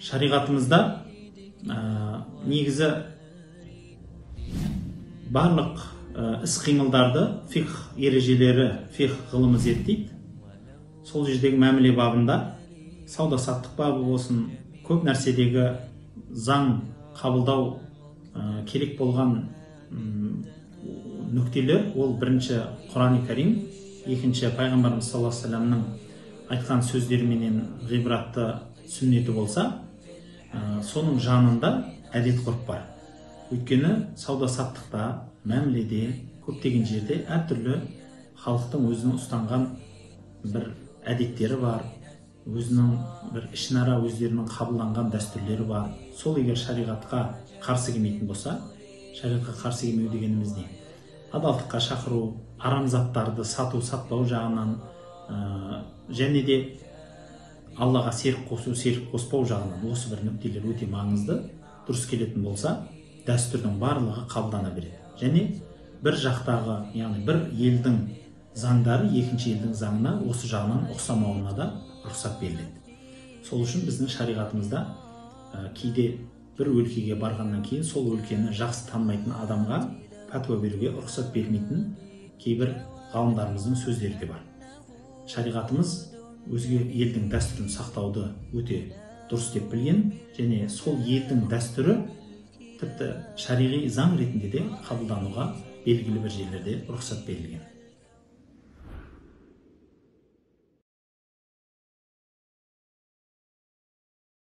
шариғатымызда негізі барлық іс-қимылдарды фиқх ережелері, фиқх ғылымы зерттейді. Сол жердегі мәміле бабында сауда-саттық бабы болсын, көп нәрседегі заң қабылдау керек болған нүктелер, ол бірінші Құран-ы Кәрим, екінші пайғамбарымыз саллаллаху алейхи вассаламның айтқан сөздеріменен ғибратты сүннеті болса, соның жанында әдет ғұрып бар. Өйткені сауда-саттықта, мәміледе, көптеген жерде әртүрлі халықтың өзінің ұстанған бір әдеттері бар, өзінің бір ішінара өздерінің қабылданған дәстүрлері бар. Сол егер шариғатқа қарсы келмейтін болса, шариғатқа қарсы келмеу дегеніміз не? Адалдыққа шақыру, арам заттарды сату, сатпау жағынан, және де Аллаға серік қосу, серік қоспау жағынан осы бір нүктелер өте маңызды. Дұрыс келетін болса, дәстүрдің барлығы қабылдана береді. Және бір жақтағы, яғни бір елдің заңдары екінші елдің заңына осы жағынан ұқсамауына да рұқсат беріледі. Сол үшін біздің шариғатымызда кейде бір өлкеге барғаннан кейін сол өлкені жақсы танымайтын адамға пәтуа беруге рұқсат бермейтін кейбір ғалымдарымыздың сөздері де бар. Шариғатымыз өзге елдің дәстүрін сақтауды өте дұрыс деп білген, және сол елдің дәстүрі тіпті шариғи заң ретінде де қабылдануға белгілі бір жерлерде рұқсат берілген.